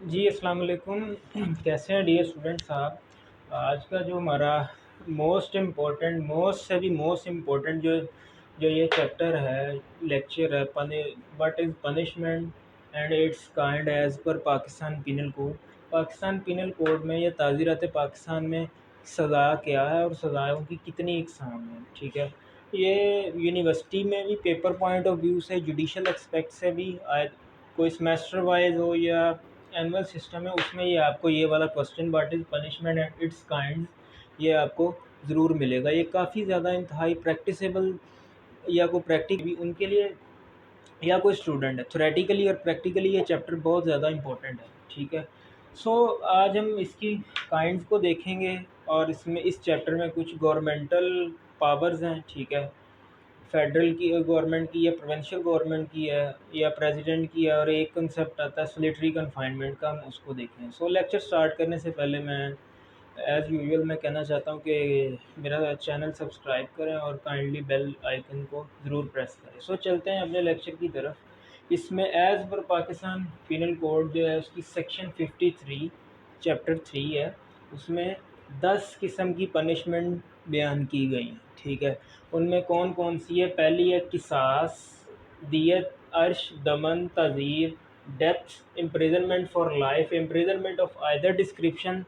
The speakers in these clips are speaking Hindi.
जी, अस्सलाम वालेकुम। कैसे हैं डियर स्टूडेंट साहब? आज का जो हमारा मोस्ट से भी मोस्ट इम्पोर्टेंट जो जो ये चैप्टर है, लेक्चर है, what is punishment and it's kind as per Pakistan penal code. Pakistan penal code में या ताज़ीरात पाकिस्तान में सज़ा क्या है और सज़ाओं की कितनी इकसाम हैं, ठीक है? ये यूनिवर्सिटी में भी पेपर पॉइंट ऑफ व्यू से, जुडिशल एस्पेक्ट से भी आए, कोई सेमेस्टर वाइज हो या एनुअल सिस्टम है, उसमें ये आपको ये वाला question what is punishment and it's kind ये आपको ज़रूर मिलेगा। ये काफ़ी ज़्यादा इंतहाई प्रैक्टिसेबल या कोई प्रैक्टिक भी उनके लिए या कोई स्टूडेंट है, थ्योरेटिकली और प्रैक्टिकली ये चैप्टर बहुत ज़्यादा इंपॉर्टेंट है, ठीक है। आज हम इसकी काइंड्स को देखेंगे और इसमें इस चैप्टर में कुछ गवर्नमेंटल पावर्स हैं, ठीक है। फेडरल की गवर्नमेंट की या प्रोविंशियल गवर्नमेंट की है या प्रेसिडेंट की है, और एक कंसेप्ट आता है सॉलिटरी कन्फाइनमेंट का, हम उसको देखें। लेक्चर स्टार्ट करने से पहले मैं एज़ यूजुअल मैं कहना चाहता हूँ कि मेरा चैनल सब्सक्राइब करें और काइंडली बेल आइकन को ज़रूर प्रेस करें। चलते हैं अपने लेक्चर की तरफ। इसमें as per Pakistan penal code जो है उसकी सेक्शन 53 चैप्टर 3 है, उसमें 10 किस्म की पनिशमेंट बयान की गई हैं, ठीक है। उनमें कौन कौन सी है? पहली है किसास, दियत, अर्श, दमन, तज़ीर, death, imprisonment for life, imprisonment of either description,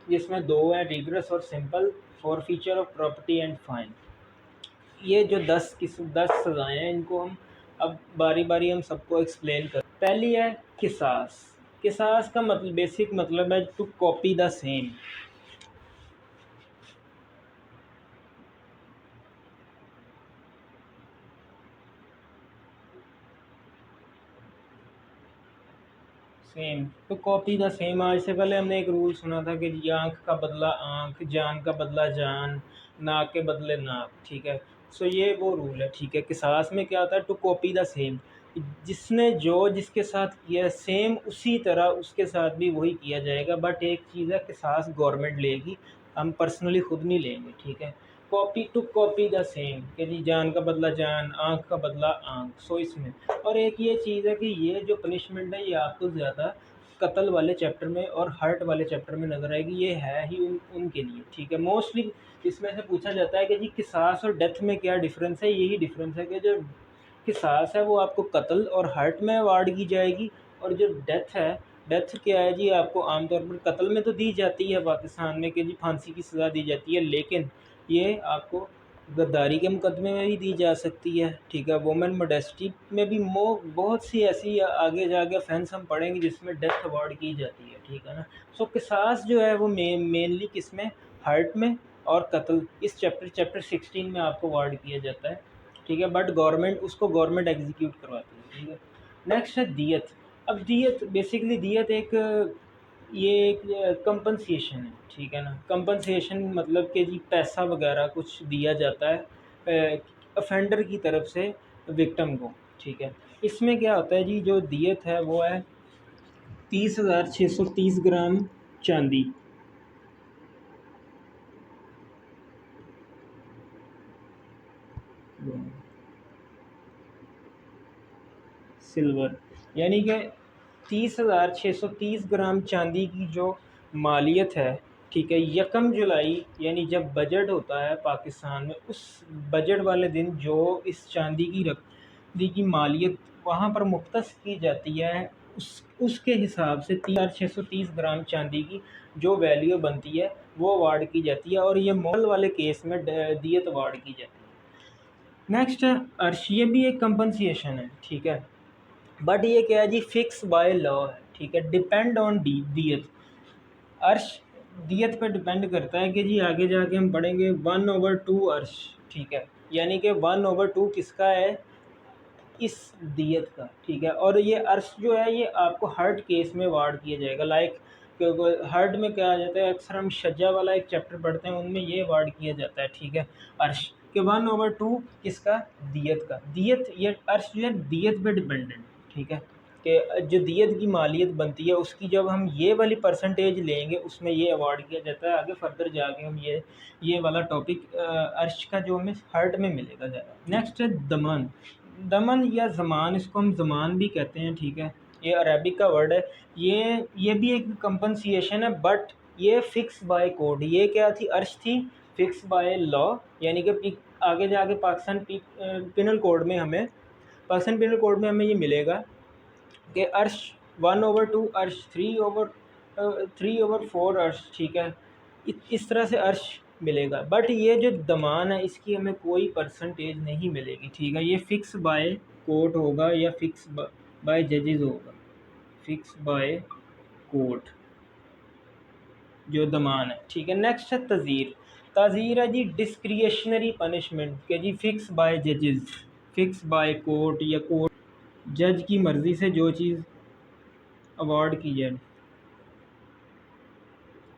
जिसमें दो हैं रिगरस और simple, forfeiture of property and fine. ये जो 10 सज़ाएँ हैं, इनको हम अब बारी बारी हम सबको एक्सप्लेन कर। पहली है किसास। किसास का मतलब बेसिक मतलब है to copy the same. Same तो कॉपी द सेम। आज से पहले हमने एक रूल सुना था कि जी आँख का बदला आँख, जान का बदला जान, नाक के बदले नाक, ठीक है। ये वो रूल है, ठीक है। किसास में क्या होता है? टू कॉपी द सेम, जिसने जो जिसके साथ किया सेम उसी तरह उसके साथ भी वही किया जाएगा। बट एक चीज़ है, किसास गवर्नमेंट लेगी, हम पर्सनली खुद नहीं लेंगे, ठीक है। Copy to copy the same कि जी जान का बदला जान, आँख का बदला आँख। इसमें और एक ये चीज़ है कि ये जो पनिशमेंट है ये आपको ज़्यादा कत्ल वाले चैप्टर में और हर्ट वाले चैप्टर में नज़र आएगी। ये है ही उनके लिए, ठीक है। मोस्टली इसमें से पूछा जाता है कि जी किसास और डेथ में क्या डिफरेंस है? यही डिफरेंस है कि जो किसास है वो आपको कत्ल और हर्ट में अवार्ड की जाएगी, और जो डेथ है, डेथ क्या है जी? आपको आमतौर पर कत्ल में तो दी जाती है पाकिस्तान में कि जी फांसी की सज़ा दी जाती है, लेकिन ये आपको गद्दारी के मुकदमे में भी दी जा सकती है, ठीक है। वुमेन मोडेस्टी में भी बहुत सी ऐसी आगे जाके ऑफेंस हम पढ़ेंगे जिसमें डेथ अवार्ड की जाती है, ठीक है ना। किसास जो है वो मेनली किस में? हर्ट में और कत्ल, इस चैप्टर 16 में आपको अवार्ड किया जाता है, ठीक है। बट गवर्नमेंट उसको गवर्नमेंट एग्जीक्यूट करवाती है, ठीक है। नेक्स्ट है दियत। अब दियत बेसिकली दियत एक ये एक कंपनसेशन है, ठीक है ना। कंपनसेशन मतलब कि जी पैसा वगैरह कुछ दिया जाता है अफेंडर की तरफ से विक्टिम को, ठीक है। इसमें क्या होता है जी? जो दियत है वो है 30,630 ग्राम चांदी, सिल्वर, यानी कि 30,630 ग्राम चांदी की जो मालियत है, ठीक है। यकम जुलाई यानी जब बजट होता है पाकिस्तान में, उस बजट वाले दिन जो इस चांदी की मालियत वहाँ पर मुख्तस की जाती है, उसके हिसाब से 30,630 ग्राम चांदी की जो वैल्यू बनती है वो अवार्ड की जाती है, और ये मोल वाले केस में दियत अवार्ड की जाती है। नेक्स्ट है अर्श। ये भी एक कंपनसेशन है, ठीक है। बट ये क्या है जी? फिक्स बाय लॉ है, ठीक है। डिपेंड ऑन दियत। अर्श दियत पर डिपेंड करता है कि जी आगे जाके हम पढ़ेंगे 1/2 अर्श, ठीक है। यानी कि 1/2 किसका है? इस दियत का, ठीक है। और ये अर्श जो है ये आपको हर्ट केस में अवार्ड किया जाएगा। लाइक हर्ट में क्या आ जाता है, अक्सर हम शज्जा वाला एक चैप्टर पढ़ते हैं, उनमें ये अवार्ड किया जाता है, ठीक है। अर्श के 1/2 किसका? दियत का। दियत ये अर्श जो है दियत पे डिपेंडेंट, ठीक है। कि जो दियत की मालियत बनती है उसकी जब हम ये वाली परसेंटेज लेंगे उसमें ये अवार्ड किया जाता है। आगे फर्दर जाके हम ये वाला टॉपिक अर्श का जो हमें हर्ट में मिलेगा ज़्यादा। नेक्स्ट है दमन। दमन या ज़मान, इसको हम ज़मान भी कहते हैं, ठीक है। ये अरेबिक का वर्ड है। ये भी एक कंपनसिएशन है, बट ये फिक्स बाय कोड। ये क्या थी? अर्श थी, फिक्स बाय लॉ, यानी कि आगे जाके पाकिस्तान पिनल कोड में हमें ये मिलेगा कि अर्श 1/2 अर्श 3/4 अर्श, ठीक है, इस तरह से अर्श मिलेगा। बट ये जो दमान है इसकी हमें कोई परसेंटेज नहीं मिलेगी, ठीक है। ये फिक्स बाय कोर्ट होगा या फिक्स बाय जजेस होगा। फिक्स बाय कोर्ट जो दमान है, ठीक है। नेक्स्ट है तज़ीर। तज़ीर है जी डिस्क्रिशनरी पनिशमेंट के जी फिक्स बाय जजेस, फिक्स बाय कोर्ट या कोर्ट जज की मर्ज़ी से जो चीज़ अवार्ड की जाए।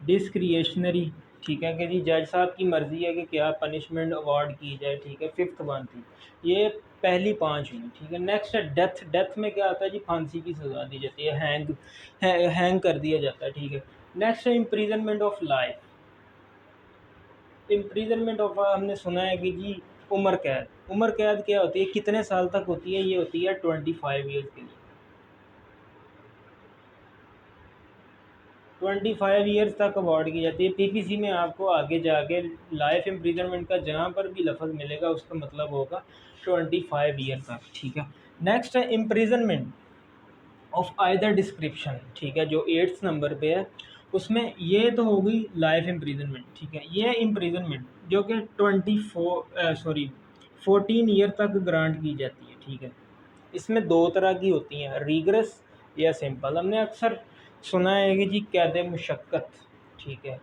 डिस्क्रिशनरी, ठीक है, कि जी जज साहब की मर्ज़ी है कि क्या पनिशमेंट अवार्ड की जाए, ठीक है। फिफ्थ वन थी, ये पहली 5 हुई, ठीक है। नेक्स्ट है डेथ। डेथ में क्या आता है जी? फांसी की सज़ा दी जाती है, हैंग कर दिया जाता है, ठीक है। नेक्स्ट है imprisonment of life. Imprisonment of हमने सुना है कि जी उम्र कैद। उम्र कैद क्या होती है, कितने साल तक होती है? ये होती है 25 ईयर्स के लिए। 25 ईयर्स तक अवार्ड की जाती है। पीपीसी में आपको आगे जाके लाइफ इम्प्रीजनमेंट का जहाँ पर भी लफ्ज़ मिलेगा उसका मतलब होगा 25 ईयर तक, ठीक है। नेक्स्ट है इम्प्रीजनमेंट ऑफ आइदर डिस्क्रिप्शन, ठीक है, जो 8th नंबर पे है। उसमें ये तो हो गई लाइफ इम्प्रीजनमेंट, ठीक है। ये इम्प्रीजनमेंट जो कि 14 ईयर तक ग्रांट की जाती है, ठीक है। इसमें 2 तरह की होती हैं, रीग्रेस या सिंपल। हमने अक्सर सुना है कि जी कैद मुशक्क़त, ठीक है,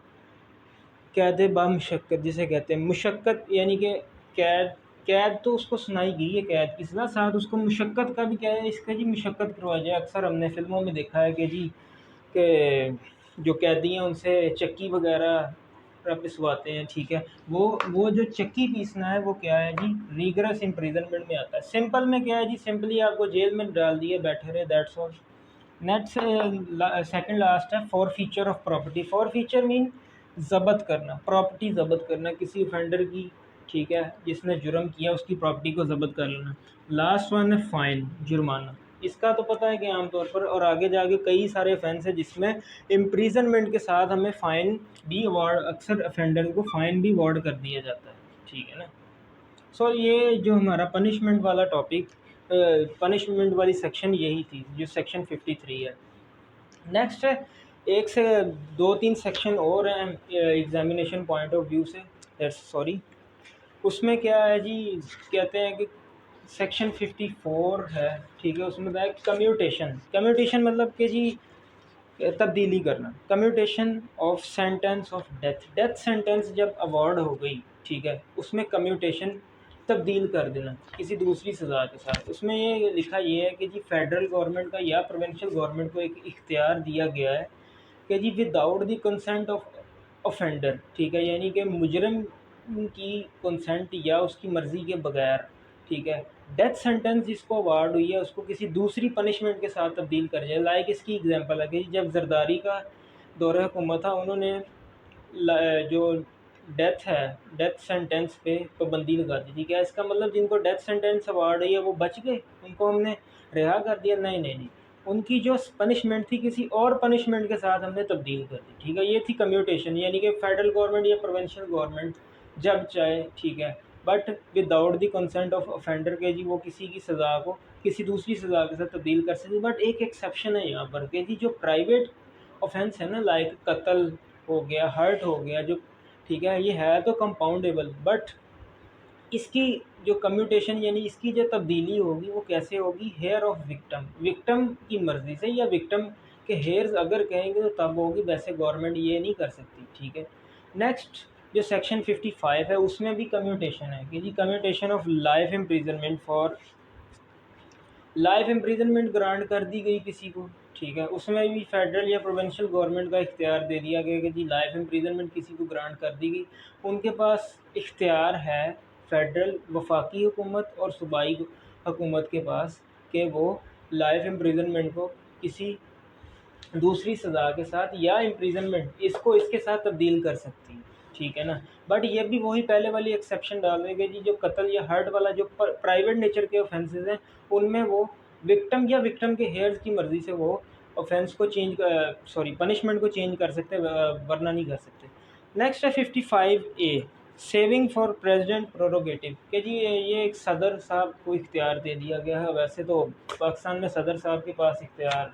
कैद बामुशक्क़त जिसे कहते हैं। मुशक्क़त यानी कि कैद, कैद तो उसको सुनाई गई है कैद की सज़ा, साथ उसको मुशक्क़त का भी क्या है, इसका जी मुशक्क़त करवाई जाए। अक्सर हमने फ़िल्मों में देखा है कि जी कि जो कैदी हैं उनसे चक्की वगैरह पिसवाते हैं, ठीक है। वो जो चक्की पीसना है वो क्या है जी? रीग्रेस इम्प्रीजनमेंट में आता है। सिंपल में क्या है जी? सिंपली आपको जेल में डाल दिए, बैठे रहे, that's all. Next second last है forfeiture of property. Forfeiture mean ज़ब्त करना, प्रॉपर्टी ज़ब्त करना किसी ऑफेंडर की, ठीक है, जिसने जुर्म किया उसकी प्रॉपर्टी को ज़ब्त कर लेना। लास्ट वन है फ़ाइन, जुर्माना। इसका तो पता है कि आमतौर पर, और आगे जाके कई सारे ऑफेंस है जिसमें इम्प्रीजनमेंट के साथ हमें फ़ाइन भी अवार्ड, अक्सर ऑफेंडर को फ़ाइन भी अवार्ड कर दिया जाता है, ठीक है ना। सो ये जो हमारा पनिशमेंट वाला टॉपिक, पनिशमेंट वाली सेक्शन यही थी जो सेक्शन 53 है। नेक्स्ट है, एक से 2-3 सेक्शन और हैं एग्जामिनेशन पॉइंट ऑफ व्यू से, सॉरी। उसमें क्या है जी? कहते हैं कि सेक्शन 54 है, ठीक है। उसमें बताया कम्यूटेशन। कम्यूटेशन मतलब कि जी तब्दीली करना। Commutation of sentence of death. Death sentence जब अवार्ड हो गई, ठीक है, उसमें कम्यूटेशन तब्दील कर देना किसी दूसरी सज़ा के साथ। उसमें ये लिखा ये है कि जी फेडरल गवर्नमेंट का या प्रोविंशियल गवर्नमेंट को एक इख्तियार दिया गया है कि जी without the consent of offender, ठीक है, यानी कि मुजरिम की कंसेंट या उसकी मर्ज़ी के बगैर, ठीक है, डेथ सेंटेंस जिसको अवार्ड हुई है उसको किसी दूसरी पनिशमेंट के साथ तब्दील कर जाए। लाइक इसकी एग्जांपल है कि जब जरदारी का दौर हुकूमत था, उन्होंने जो डेथ है, डेथ सेंटेंस पे पाबंदी लगा दी थी। क्या इसका मतलब जिनको डेथ सेंटेंस अवार्ड है वो बच गए, उनको हमने रिहा कर दिया? नहीं नहीं नहीं, उनकी जो पनिशमेंट थी किसी और पनिशमेंट के साथ हमने तब्दील कर दी, ठीक है। ये थी कम्यूटेशन, यानी कि फेडरल गवर्नमेंट या प्रोविंशियल गवर्नमेंट जब चाहे, ठीक है, but without the consent of offender के जी वो किसी की सज़ा को किसी दूसरी सज़ा के साथ तब्दील कर सकती। बट एक एक्सेप्शन है यहाँ पर कि जी जो प्राइवेट ऑफेंस है ना, लाइक कत्ल हो गया, हर्ट हो गया, जो, ठीक है, ये है तो कंपाउंडेबल, बट इसकी जो कम्यूटेशन यानी इसकी जो तब्दीली होगी वो कैसे होगी? हेयर ऑफ विक्टिम, विक्टिम की मर्ज़ी से या विक्टिम के हेयर्स अगर कहेंगे तो तब होगी, वैसे गवर्नमेंट ये नहीं कर सकती, ठीक है। नेक्स्ट जो सेक्शन 55 है उसमें भी कम्यूटेशन है कि जी commutation of life imprisonment for, life imprisonment grant कर दी गई किसी को, ठीक है, उसमें भी फेडरल या प्रोविंशियल गवर्नमेंट का इख्तियार दे दिया गया कि जी लाइफ इम्प्रीजनमेंट किसी को ग्रांट कर दी गई। उनके पास इख्तियार है, फेडरल वफाकी हुकूमत और सूबाई हुकूमत के पास, कि वो लाइफ इम्प्रीजनमेंट को किसी दूसरी सज़ा के साथ या इम्प्रीजनमेंट इसको इसके साथ तब्दील कर सकती है, ठीक है ना। बट ये भी वही पहले वाली एक्सेप्शन डाल देंगे जी, जो कत्ल या हर्ट वाला जो प्राइवेट नेचर के ऑफेंसेस हैं उनमें वो विक्टिम या विक्टिम के हेयर्स की मर्ज़ी से वो ऑफेंस को पनिशमेंट को चेंज कर सकते हैं, वरना नहीं कर सकते। नेक्स्ट है 55A, saving for president prerogative, कि जी ये एक सदर साहब को इख्तियार दे दिया गया है। वैसे तो पाकिस्तान में सदर साहब के पास इख्तियार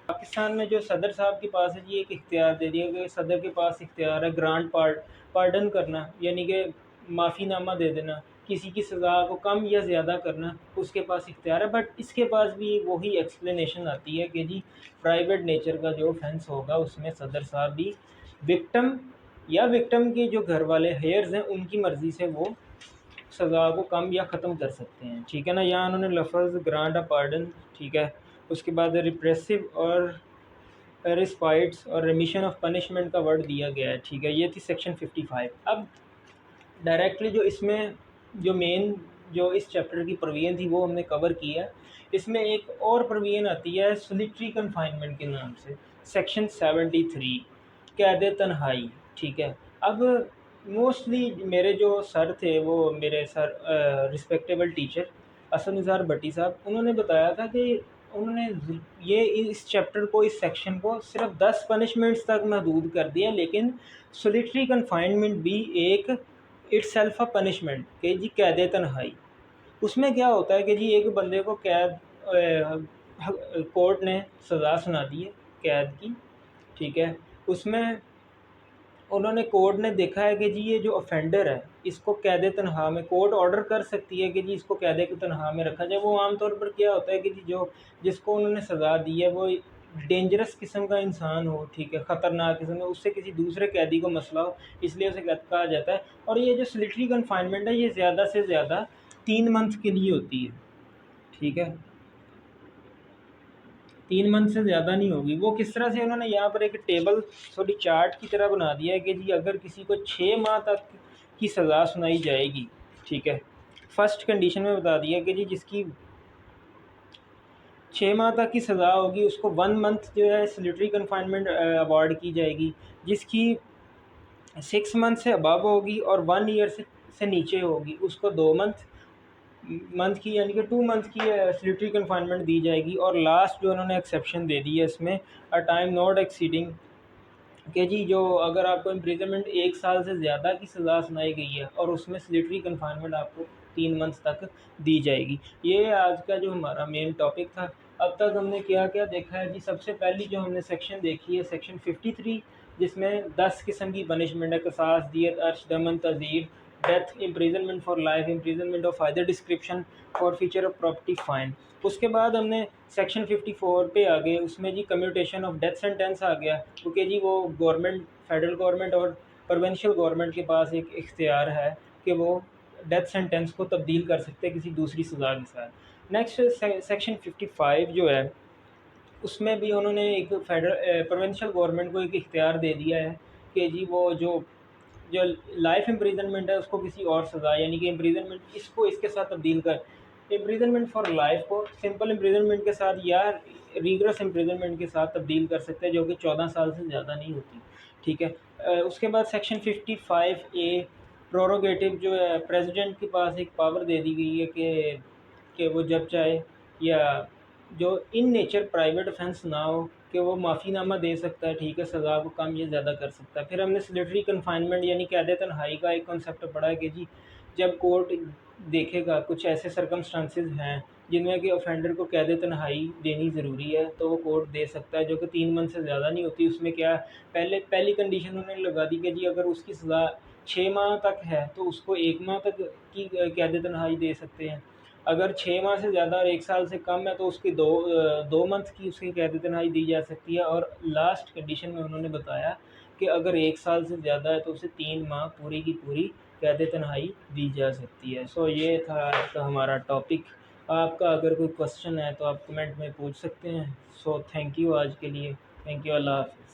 पाकिस्तान में जो सदर साहब के पास है जी एक इख्तियार दे दिया गया, सदर के पास इख्तियार है ग्रांट पार्डन करना, यानी कि माफ़ीनामा दे देना, किसी की सज़ा को कम या ज़्यादा करना उसके पास इख्तियार है। बट इसके पास भी वही एक्सप्लेनेशन आती है कि जी प्राइवेट नेचर का जो ऑफेंस होगा उसमें सदर साहब भी विक्टिम या विक्टिम के जो घर वाले हेयर्स हैं उनकी मर्ज़ी से वो सज़ा को कम या ख़त्म कर सकते हैं। ठीक है ना, यहाँ उन्होंने लफ्ज़ ग्रांट ऑफ पार्डन, ठीक है, उसके बाद रिप्रेसिव और रिस्पाइट्स और रिमिशन ऑफ पनिशमेंट का वर्ड दिया गया है। ठीक है, ये थी सेक्शन 55। अब डायरेक्टली जो इसमें जो मेन जो इस चैप्टर की प्रोविज़न थी वो हमने कवर की है। इसमें एक और प्रोविज़न आती है सॉलिटरी कन्फाइनमेंट के नाम से, सेक्शन 73, कैद तन्हाई। ठीक है, अब मोस्टली मेरे जो सर थे वो मेरे sir respectable teacher Asad Nizar Bhatti साहब, उन्होंने बताया था कि उन्होंने ये इस चैप्टर को, इस सेक्शन को सिर्फ 10 पनिशमेंट्स तक महदूद कर दिया, लेकिन सॉलिटरी कन्फाइनमेंट भी एक इट्सेल्फ अ पनिशमेंट कि जी कैद तन्हाई। उसमें क्या होता है कि जी एक बंदे को कोर्ट ने सज़ा सुना दी है कैद की। ठीक है, उसमें उन्होंने कोर्ट ने देखा है कि जी ये जो ऑफेंडर है इसको कैद तनहा में, कोर्ट ऑर्डर कर सकती है कि जी इसको कैद तनहा में रखा जाए। वो आमतौर पर क्या होता है कि जी जो जिसको उन्होंने सज़ा दी है वो डेंजरस किस्म का इंसान हो, ठीक है, ख़तरनाक किस्म का, उससे किसी दूसरे कैदी को मसला हो, इसलिए उसे कहा जाता है। और ये जो सॉलिटरी कन्फाइनमेंट है ये ज़्यादा से ज़्यादा 3 मंथ के लिए होती है। ठीक है, 3 मंथ से ज़्यादा नहीं होगी। वो किस तरह से उन्होंने यहाँ पर एक टेबल थोड़ी चार्ट की तरह बना दिया है कि जी अगर किसी को 6 माह तक की सज़ा सुनाई जाएगी, ठीक है, फर्स्ट कंडीशन में बता दिया कि जी जिसकी 6 माह तक की सज़ा होगी उसको 1 मंथ जो है सॉलिटरी कन्फाइनमेंट अवार्ड की जाएगी, जिसकी 6 मंथ से अबव होगी और 1 ईयर से नीचे होगी उसको 2 मंथ की यानी कि 2 मंथ की सॉलिटरी कन्फाइनमेंट दी जाएगी। और लास्ट जो उन्होंने एक्सेप्शन दे दी है इसमें, अ टाइम नॉट एक्सीडिंग, कि जी जो अगर आपको इम्प्रिजनमेंट 1 साल से ज़्यादा की सज़ा सुनाई गई है और उसमें सॉलिटरी कन्फाइनमेंट आपको 3 मंथ तक दी जाएगी। ये आज का जो हमारा मेन टॉपिक था। अब तक हमने क्या क्या देखा है जी, सबसे पहली जो हमने सेक्शन देखी है सेक्शन 53, जिसमें 10 किस्म की पनिशमेंट है, कसास, दियत, अर्श, दमन, तज़ीर, death, imprisonment for life, imprisonment of either description, forfeiture of property, fine. उसके बाद हमने सेक्शन 54 पे आ गए, उसमें जी कम्यूटेशन ऑफ डेथ सेंटेंस आ गया, क्योंकि जी वो गवर्नमेंट, फेडरल गवर्नमेंट और प्रोविंशियल गवर्नमेंट के पास एक इख्तियार है कि वो डेथ सेंटेंस को तब्दील कर सकते हैं किसी दूसरी सज़ा के साथ। नेक्स्ट सेक्शन 55 जो है उसमें भी उन्होंने एक फेडरल प्रोविंशियल गवर्नमेंट को एक इख्तियार दे दिया है कि जी वो जो जो लाइफ इम्प्रिजनमेंट है उसको किसी और सज़ा, यानी कि इम्प्रिजनमेंट इसको इसके साथ तब्दील कर, इम्प्रिजनमेंट फॉर लाइफ को सिंपल इम्प्रिजनमेंट के साथ या रीग्रेस इम्प्रिजनमेंट के साथ तब्दील कर सकते हैं, जो कि 14 साल से ज़्यादा नहीं होती। ठीक है, उसके बाद सेक्शन 55A प्रोरोगेटिव जो है, प्रेसिडेंट के पास एक पावर दे दी गई है कि वो जब चाहे या जो इन नेचर प्राइवेट ऑफेंस ना हो कि वो माफ़ीनामा दे सकता है, ठीक है, सज़ा को कम या ज़्यादा कर सकता है। फिर हमने सॉलिटरी कन्फाइनमेंट यानी कैद तन्हाई का एक कॉन्सेप्ट पढ़ा है कि जी जब कोर्ट देखेगा कुछ ऐसे सर्कमस्टांसेस हैं जिनमें कि ऑफेंडर को कैद तन्हाई देनी ज़रूरी है, तो वो कोर्ट दे सकता है, जो कि 3 मंथ से ज़्यादा नहीं होती। उसमें क्या पहली कंडीशन उन्होंने लगा दी कि जी अगर उसकी सज़ा 6 माह तक है तो उसको 1 माह तक की कैद तन्हाई दे सकते हैं। अगर 6 माह से ज़्यादा और 1 साल से कम है तो उसकी 2 मंथ की उसकी कैद तन्हाई दी जा सकती है। और लास्ट कंडीशन में उन्होंने बताया कि अगर 1 साल से ज़्यादा है तो उसे 3 माह पूरी की पूरी कैद तन्हाई दी जा सकती है। सो ये था आज का हमारा टॉपिक। आपका अगर कोई क्वेश्चन है तो आप कमेंट में पूछ सकते हैं। सो थैंक यू आज के लिए। थैंक यू, अल्लाह हाफ़िज़।